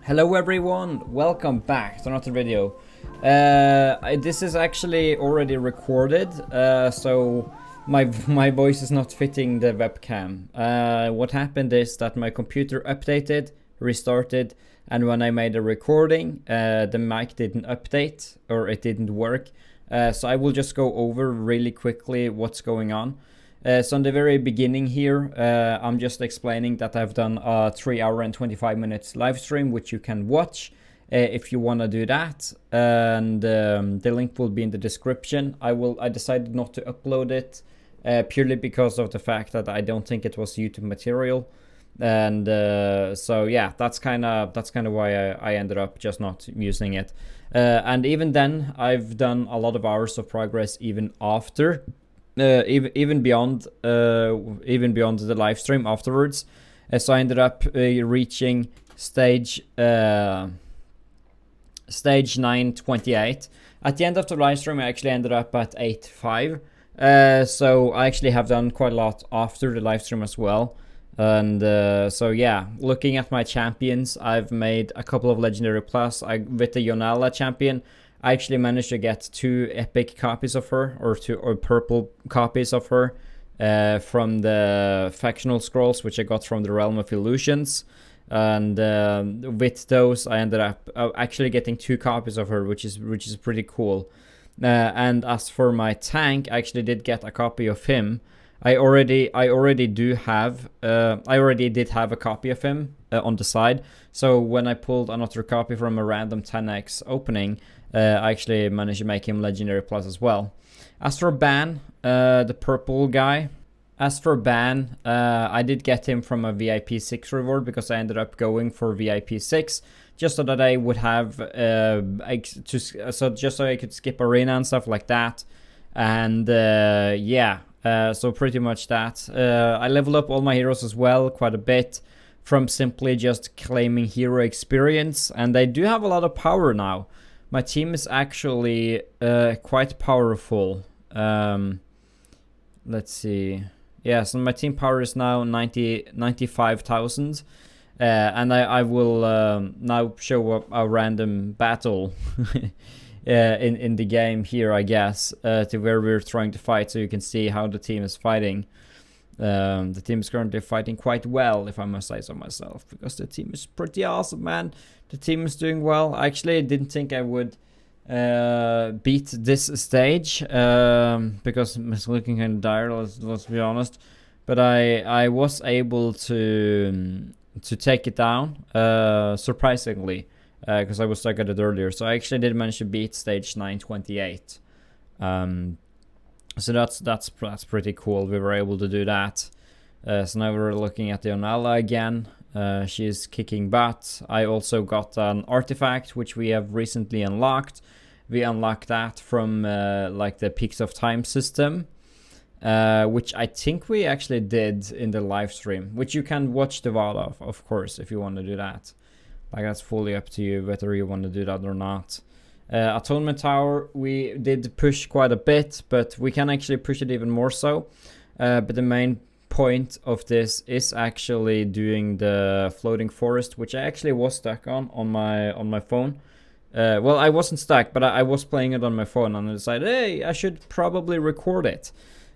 Hello everyone, welcome back to another video. This is actually already recorded, so my voice is not fitting the webcam. What happened is that my computer updated, restarted, and when I made a recording, the mic didn't update, or it didn't work. So I will just go over really quickly what's going on. So in the very beginning here, I'm just explaining that I've done a 3 hour and 25 minutes live stream, which you can watch if you want to do that. And the link will be in the description. I decided not to upload it purely because of the fact that I don't think it was YouTube material. And so yeah, that's kind of why I ended up just not using it. And even then, I've done a lot of hours of progress even after. Even beyond the live stream afterwards. So I ended up reaching stage 928. At the end of the live stream, I actually ended up at 8.5. So I actually have done quite a lot after the live stream as well. And so yeah, looking at my champions, I've made a couple of legendary plus. With the Yonala champion, I actually managed to get 2 epic copies of her, or purple copies of her, from the factional scrolls, which I got from the Realm of Illusions. And with those, I ended up actually getting 2 copies of her, which is pretty cool. And as for my tank, I actually did get a copy of him. I already did have a copy of him on the side. So when I pulled another copy from a random 10x opening, I actually managed to make him Legendary Plus as well. As for Ban, the purple guy, I did get him from a VIP 6 reward because I ended up going for VIP 6 just so that I would have just so I could skip arena and stuff like that. And yeah, so pretty much that. I leveled up all my heroes as well quite a bit from simply just claiming hero experience, and they do have a lot of power now. My team is actually quite powerful. Let's see. Yeah, so my team power is now 95,000. And I will now show a random battle in the game here, I guess, to where we're trying to fight, so you can see how the team is fighting. The team is currently fighting quite well, if I must say so myself, because the team is pretty awesome, man. The team is doing well. I actually didn't think I would beat this stage because it's looking kind of dire, let's be honest. But I was able to take it down, surprisingly, because I was stuck at it earlier. So I actually did manage to beat stage 928. So that's pretty cool. We were able to do that. So now we're looking at the Onala again. She's kicking butt. I also got an artifact which we have recently unlocked. We unlocked that from like the Peaks of Time system, which I think we actually did in the live stream, which you can watch the VOD of course, if you want to do that. Like, that's fully up to you whether you want to do that or not. Atonement Tower, we did push quite a bit, but we can actually push it even more so. But the main point of this is actually doing the Floating Forest, which I actually was stuck on my phone. Well, I wasn't stuck, but I was playing it on my phone, and I decided, hey, I should probably record it.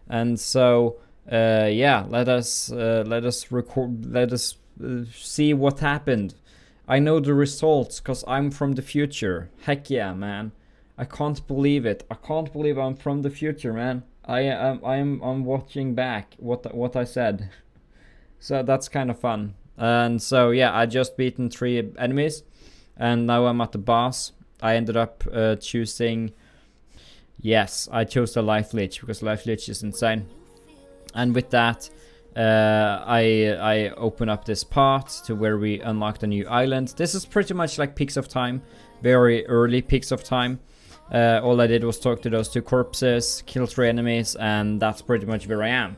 And so yeah, let us see what happened. I know the results because I'm from the future. Heck yeah, man. I can't believe it. I can't believe I'm from the future, man. I'm watching back what I said. So that's kind of fun. And so yeah, I just beaten 3 enemies, and now I'm at the boss. I ended up choosing. Yes, I chose the Life Leech because Life Leech is insane. And with that, I open up this path to where we unlock the new island. This is pretty much like Peaks of Time, very early Peaks of Time. All I did was talk to those 2 corpses, kill 3 enemies, and that's pretty much where I am.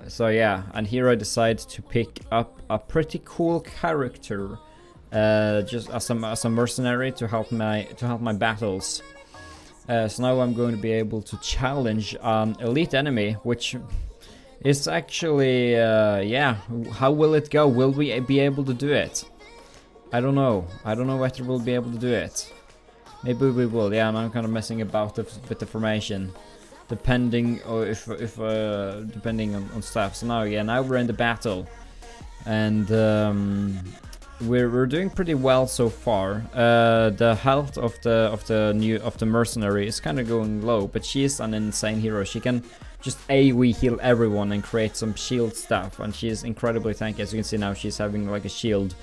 So yeah, and here I decide to pick up a pretty cool character, just as a mercenary to help my battles. So now I'm going to be able to challenge an elite enemy, which is actually, yeah, how will it go? Will we be able to do it? I don't know. I don't know whether we'll be able to do it. Maybe we will. Yeah, and I'm kind of messing about with the formation, depending or if depending on stuff. So now, yeah, now we're in the battle, and we're doing pretty well so far. The health of the mercenary is kind of going low, but she is an insane hero. She can just AoE heal everyone and create some shield stuff, and she is incredibly tanky. As you can see now, she's having like a shield,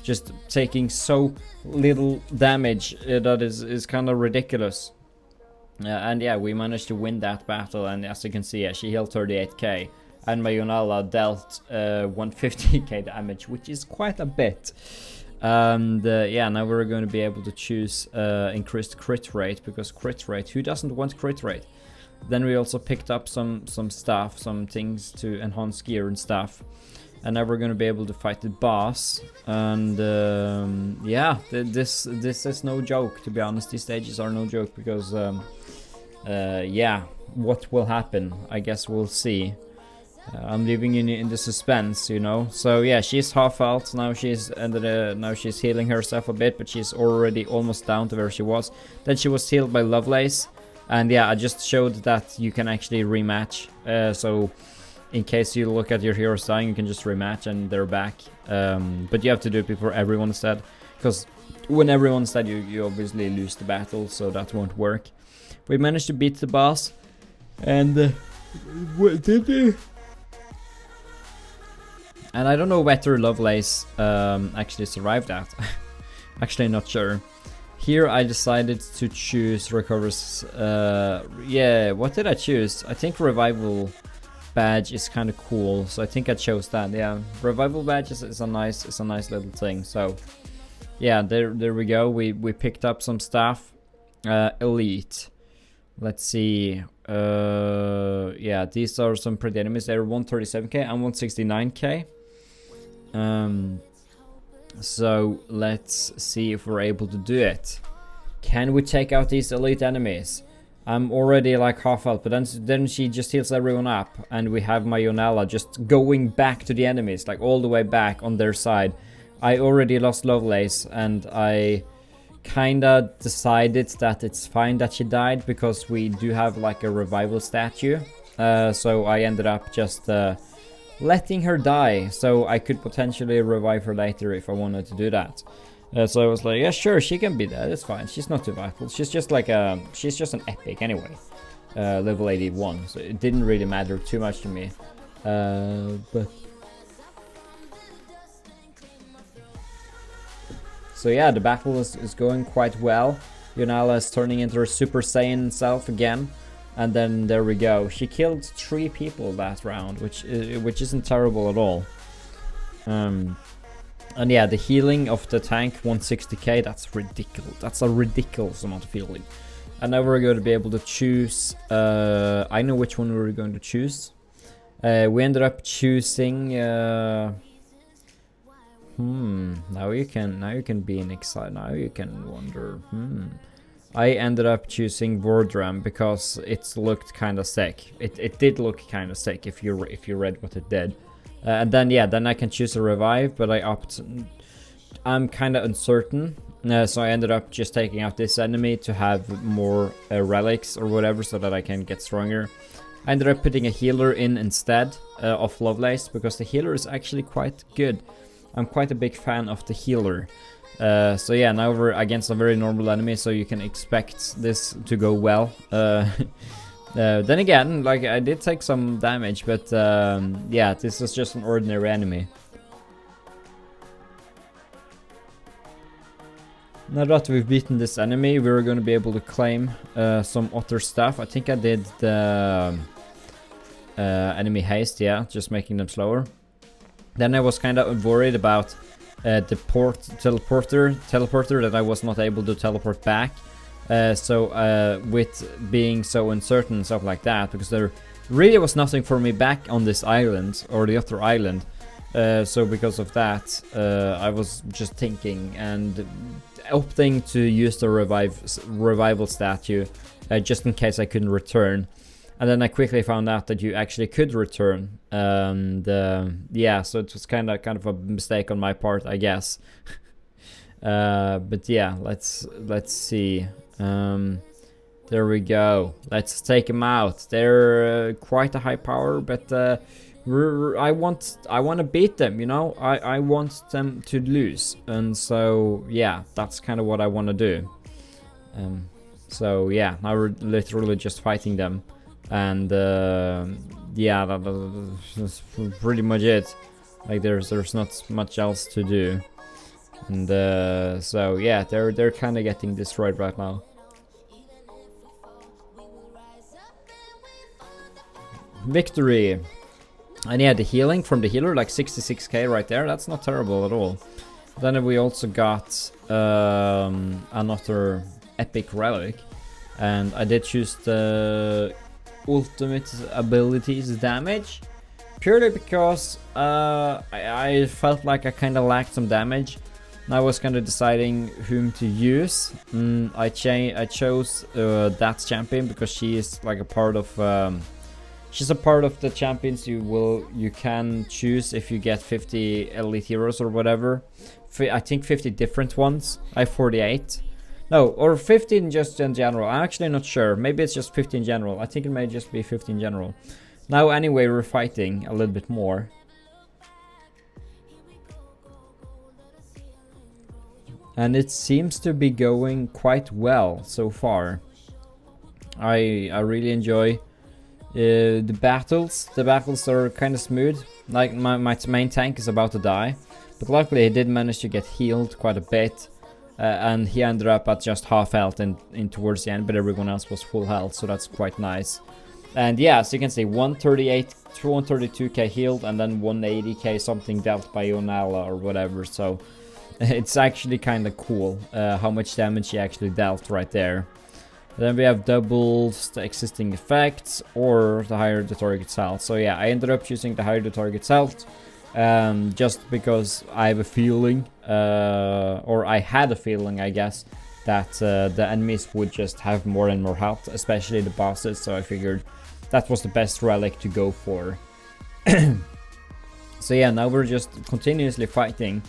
just taking so little damage that is kind of ridiculous. And yeah, we managed to win that battle, and as you can see, yeah, she healed 38k, and my Yonala dealt 150k damage, which is quite a bit. And yeah, now we're going to be able to choose increased crit rate, because crit rate, who doesn't want crit rate? Then we also picked up some stuff, some things to enhance gear and stuff. And now we're going to be able to fight the boss. And yeah, this is no joke, to be honest. These stages are no joke, because yeah, what will happen? I guess we'll see. I'm leaving you in the suspense, you know. So yeah, she's half health now. Now she's healing herself a bit, but she's already almost down to where she was. Then she was healed by Lovelace, and yeah, I just showed that you can actually rematch. So in case you look at your heroes dying, you can just rematch and they're back. But you have to do it before everyone's dead, because when everyone's dead, you obviously lose the battle, so that won't work. We managed to beat the boss, and what did we? And I don't know whether Lovelace actually survived that. Actually not sure. Here I decided to choose recovers. Yeah, what did I choose? I think revival badge is kind of cool, so I think I chose that. Yeah, revival badge is a nice little thing. So yeah, there we go. We picked up some stuff. Elite. Let's see. Yeah, these are some pretty enemies. They're 137k and 169k. So let's see if we're able to do it. Can we take out these elite enemies? I'm already like half health, but then she just heals everyone up, and we have my Yonala just going back to the enemies, like all the way back on their side. I already lost Lovelace, and I kinda decided that it's fine that she died, because we do have like a revival statue. So I ended up just letting her die, so I could potentially revive her later if I wanted to do that. So I was like, yeah, sure, she can be dead, it's fine. She's not too vital. She's just like she's just an epic anyway. Level 81, so it didn't really matter too much to me. But so yeah, the battle is going quite well. Yonala is turning into her Super Saiyan self again. And then there we go. She killed 3 people that round, which isn't terrible at all. And yeah, the healing of the tank, 160k, that's ridiculous. That's a ridiculous amount of healing. And now we're going to be able to choose. I know which one we're going to choose. We ended up choosing. Now you can be in exile. Now you can wonder. I ended up choosing Vordram because it looked kind of sick. It did look kind of sick if you read what it did. And then yeah, then I can choose a revive, but I'm kind of uncertain. So I ended up just taking out this enemy to have more relics or whatever, so that I can get stronger. I ended up putting a healer in instead of Lovelace, because the healer is actually quite good. I'm quite a big fan of the healer. So yeah, now we're against a very normal enemy, so you can expect this to go well. Then again, like, I did take some damage, but yeah, this is just an ordinary enemy. Now that we've beaten this enemy, we're going to be able to claim some other stuff. I think I did the enemy haste, yeah, just making them slower. Then I was kind of worried about the teleporter that I was not able to teleport back. So with being so uncertain and stuff like that, because there really was nothing for me back on this island or the other island. So because of that, I was just thinking and opting to use the revival statue just in case I couldn't return. And then I quickly found out that you actually could return, and yeah, so it was kind of a mistake on my part, I guess. But yeah, let's see. There we go. Let's take them out. They're quite a high power, but I want to beat them. You know, I want them to lose, and so yeah, that's kind of what I want to do. So yeah, now we're literally just fighting them, and yeah, that's pretty much it. Like there's not much else to do, and so yeah, they're kind of getting destroyed right now. Victory. And yeah, the healing from the healer, like 66k right there, that's not terrible at all. Then we also got another epic relic, and I did choose the ultimate abilities damage, purely because I felt like I kind of lacked some damage, and I was kind of deciding whom to use. I chose that champion because she is like a part of she's a part of the champions you can choose if you get 50 elite heroes or whatever. I think 50 different ones. I have 48. No, or 15 just in general. I'm actually not sure. Maybe it's just 50 in general. I think it may just be 50 in general. Now anyway, we're fighting a little bit more. And it seems to be going quite well so far. I really enjoy the battles. The battles are kind of smooth. Like my main tank is about to die, but luckily he did manage to get healed quite a bit, and he ended up at just half health in towards the end, but everyone else was full health, so that's quite nice. And yeah, as you can see, 138, 132k healed, and then 180k something dealt by Yonala or whatever. So it's actually kind of cool how much damage he actually dealt right there. Then we have doubles the existing effects or the higher the target's health. So yeah, I ended up choosing the higher the target's health, just because I have a feeling, or I had a feeling, I guess, that the enemies would just have more and more health, especially the bosses. So I figured that was the best relic to go for. So yeah, now we're just continuously fighting.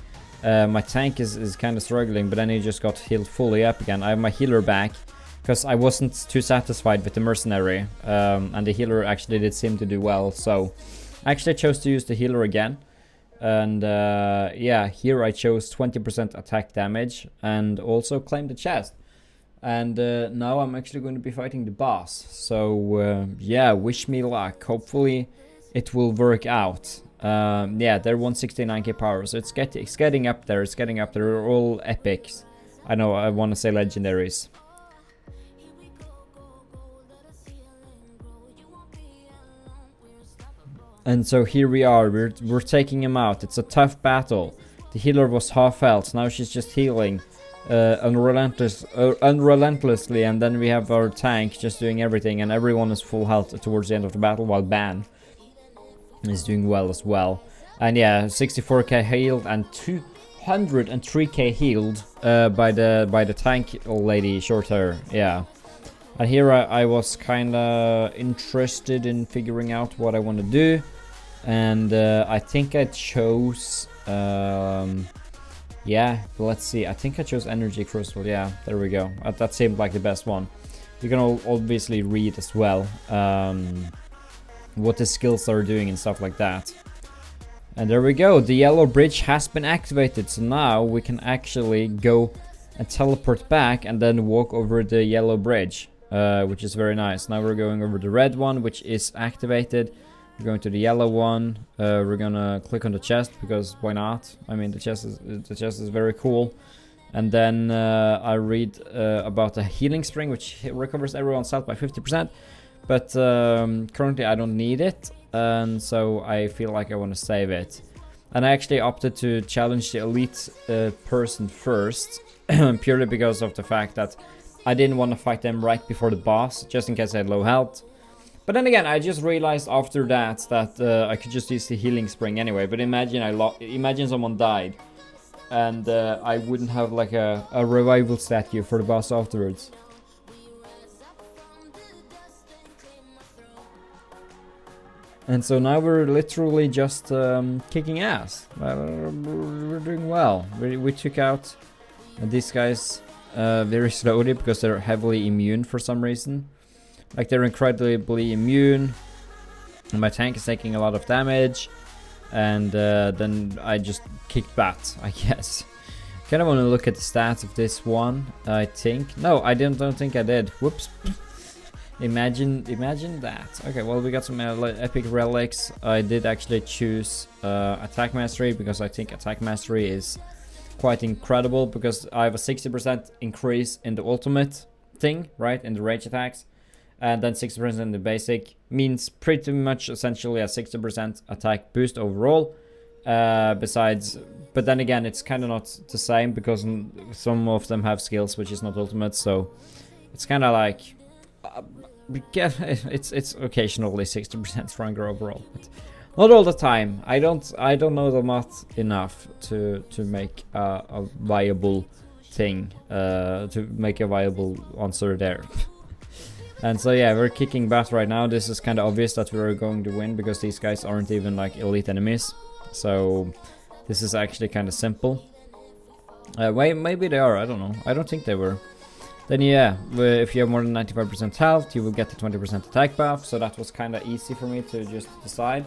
My tank is kind of struggling, but then he just got healed fully up again. I have my healer back, because I wasn't too satisfied with the mercenary, and the healer actually did seem to do well, so I actually chose to use the healer again. And yeah, here I chose 20% attack damage and also claimed the chest. And now I'm actually going to be fighting the boss, so yeah, wish me luck. Hopefully it will work out. Yeah, they're 169k power, so it's getting up there. It's getting up there. They're all epics. I know, I want to say legendaries. And so here we are, we're taking him out. It's a tough battle. The healer was half health, now she's just healing unrelentlessly, and then we have our tank just doing everything, and everyone is full health towards the end of the battle, while Ban is doing well as well. And yeah, 64k healed and 203k healed by the tank lady, short hair, yeah. And here I was kind of interested in figuring out what I want to do, and I think I chose, yeah, let's see, I think I chose Energy Crystal. Yeah, there we go. That seemed like the best one. You can obviously read as well what the skills are doing and stuff like that. And there we go, the yellow bridge has been activated, so now we can actually go and teleport back and then walk over the yellow bridge. Which is very nice. Now we're going over the red one, which is activated. We're going to the yellow one. We're gonna click on the chest, because why not? I mean, the chest is very cool. And then I read about the healing spring, which recovers everyone's health by 50%. But currently I don't need it, and so I feel like I want to save it. And I actually opted to challenge the elite person first, purely because of the fact that I didn't want to fight them right before the boss, just in case I had low health. But then again, I just realized after that I could just use the healing spring anyway. But imagine someone died, and I wouldn't have like a revival statue for the boss afterwards. And so now we're literally just kicking ass. We're doing well. We took out And these guys very slowly because they're heavily immune for some reason. Like they're incredibly immune. And my tank is taking a lot of damage. And then I just kicked bat, I guess. Kind of want to look at the stats of this one, I think. No, I don't think I did. Whoops. Imagine that. Okay, well, we got some epic relics. I did actually choose attack mastery because I think attack mastery is quite incredible because I have a 60% increase in the ultimate thing, right, in the rage attacks, and then 60% in the basic, means pretty much essentially a 60% attack boost overall. Besides, but then again, it's kind of not the same because some of them have skills which is not ultimate, so it's kind of like it's occasionally 60% stronger overall, but not all the time. I don't know the math enough to make a viable thing, to make a viable answer there. And so yeah, we're kicking bat right now. This is kind of obvious that we're going to win because these guys aren't even like elite enemies. So this is actually kind of simple. Maybe they are, I don't know. I don't think they were. Then yeah, if you have more than 95% health, you will get the 20% attack buff. So that was kind of easy for me to just decide.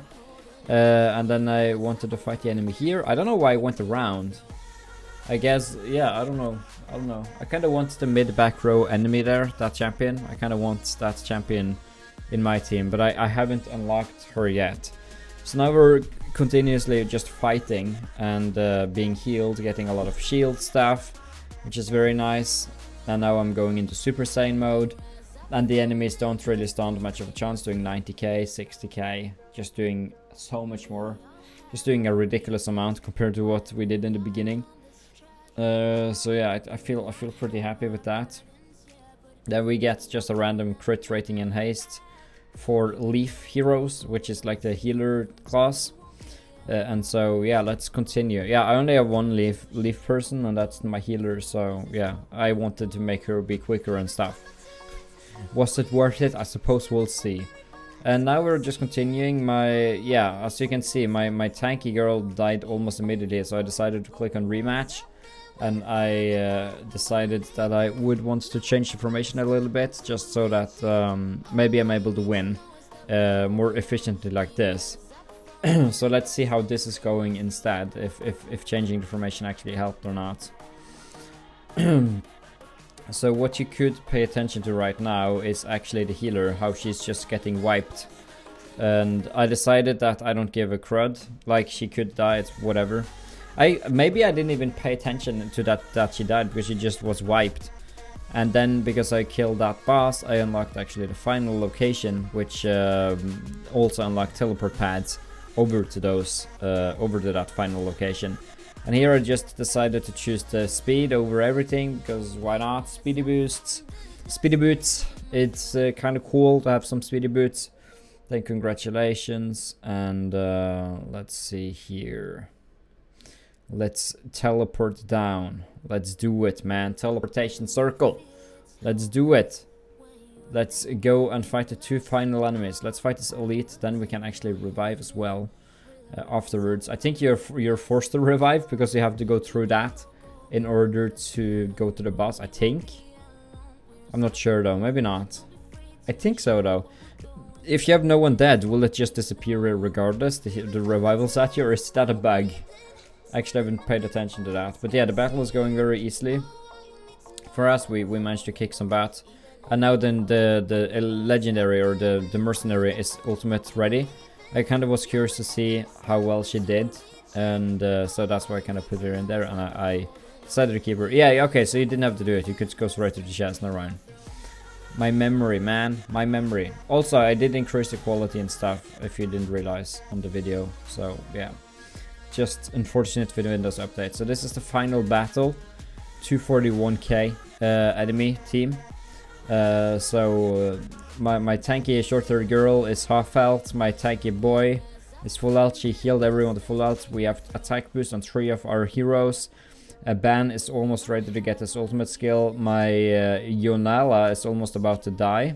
And then I wanted to fight the enemy here. I don't know why I went around. I guess, yeah, I don't know. I kind of want the mid back row enemy there, that champion. I kind of want that champion in my team, but I haven't unlocked her yet. So now we're continuously just fighting and being healed, getting a lot of shield stuff, which is very nice. And now I'm going into Super Saiyan mode, and the enemies don't really stand much of a chance, doing 90k, 60k, just doing so much more, just doing a ridiculous amount compared to what we did in the beginning. So yeah, I feel pretty happy with that. Then we get just a random crit rating and haste for Leaf Heroes, which is like the healer class. And so yeah, let's continue. Yeah, I only have one leaf person, and that's my healer. So yeah, I wanted to make her be quicker and stuff. Was it worth it? I suppose we'll see. And now we're just continuing. As you can see, my tanky girl died almost immediately, so I decided to click on rematch. And I decided that I would want to change the formation a little bit, just so that maybe I'm able to win more efficiently like this. So let's see how this is going instead, if changing the formation actually helped or not. So what you could pay attention to right now is actually the healer, how she's just getting wiped. And I decided that I don't give a crud, like she could die, it's whatever. Maybe I didn't even pay attention to that she died because she just was wiped. And then because I killed that boss, I unlocked actually the final location, which also unlocked teleport pads over to that final location. And here I just decided to choose the speed over everything because why not? Speedy boosts, speedy boots. It's kind of cool to have some speedy boots. Then congratulations, and let's see here. Let's teleport down. Let's do it, man. Teleportation circle. Let's do it. Let's go and fight the two final enemies. Let's fight this elite, then we can actually revive as well afterwards. I think you're forced to revive because you have to go through that in order to go to the boss, I think. I'm not sure though, maybe not. I think so though. If you have no one dead, will it just disappear regardless, the revival statue, or is that a bug? Actually, I haven't paid attention to that. But yeah, the battle is going very easily. For us, we managed to kick some bat. And now then the legendary or the mercenary is ultimate ready. I kind of was curious to see how well she did. And so that's why I kind of put her in there. And I decided to keep her. Yeah, okay, so you didn't have to do it. You could go straight to the chest, no Ryan. My memory, man. My memory. Also, I did increase the quality and stuff, if you didn't realize on the video. So, yeah. Just unfortunate with Windows Update. So this is the final battle. 241k enemy team. My tanky short-haired girl is half health. My tanky boy is full health. She healed everyone to full health. We have attack boost on 3 of our heroes. Ban is almost ready to get his ultimate skill. My Yonala is almost about to die.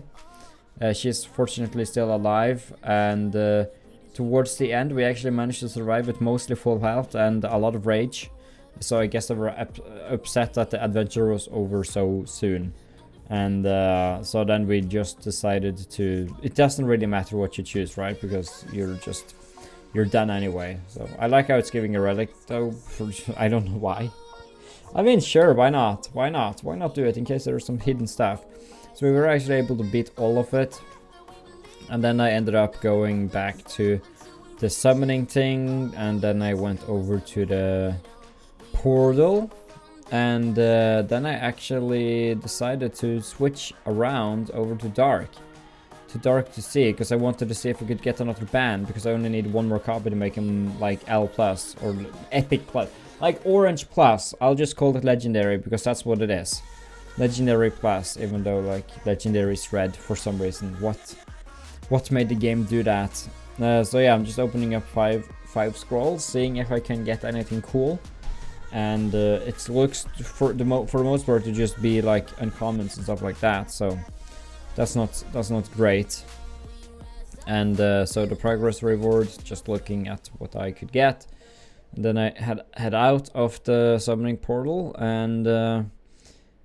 She's fortunately still alive, and towards the end we actually managed to survive with mostly full health and a lot of rage. So I guess they were upset that the adventure was over so soon. And so then we just decided to... It doesn't really matter what you choose, right? Because you're done anyway. So I like how it's giving a relic, though. I don't know why. I mean, sure, why not? Why not? Why not do it in case there's some hidden stuff? So we were actually able to beat all of it. And then I ended up going back to the summoning thing. And then I went over to the portal. And then I actually decided to switch around over to Dark. To Dark to see, because I wanted to see if we could get another band. Because I only need one more copy to make him like L+, or Epic+. Like Orange Plus. I'll just call it Legendary, because that's what it is. Legendary Plus, even though like Legendary is red for some reason. What made the game do that? So yeah, I'm just opening up five scrolls, seeing if I can get anything cool. And it looks for the most part to just be like uncommons and stuff like that, so that's not great. And so the progress reward, just looking at what I could get, and then I head out of the summoning portal, and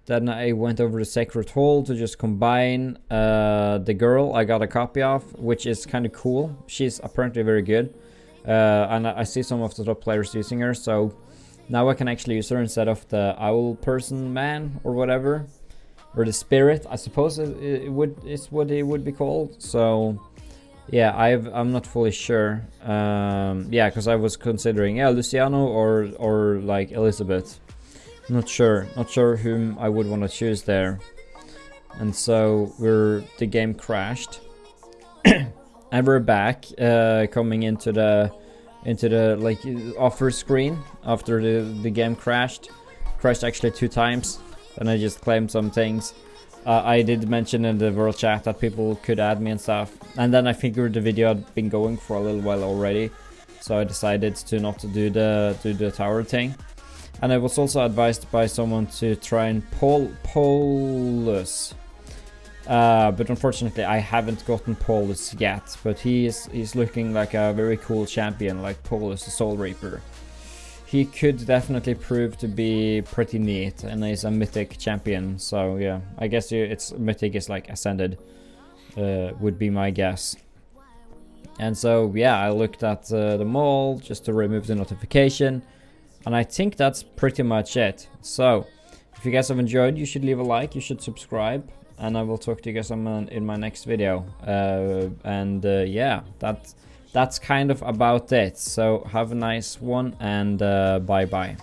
then I went over to Sacred Hall to just combine the girl I got a copy of, which is kind of cool. She's apparently very good, and I see some of the top players using her, so now I can actually use her instead of the owl person man or whatever. Or the spirit, I suppose is what it would be called. So yeah, I'm not fully sure. Yeah, because I was considering Luciano or like Elizabeth. Not sure whom I would want to choose there. And so the game crashed. And we're back, coming into the like offer screen after the game crashed actually 2 times. Then I just claimed some things. I did mention in the world chat that people could add me and stuff, and then I figured the video had been going for a little while already, so I decided to not do the tower thing. And I was also advised by someone to try and Paulus. But unfortunately I haven't gotten Paulus yet, but he's looking like a very cool champion, like Paulus the Soul Reaper. He could definitely prove to be pretty neat, and he's a mythic champion, so yeah, I guess it's mythic is like ascended, would be my guess. And so yeah, I looked at the mall just to remove the notification, and I think that's pretty much it. So if you guys have enjoyed, you should leave a like, you should subscribe, and I will talk to you guys in my next video. Yeah, that's kind of about it. So have a nice one, and bye bye.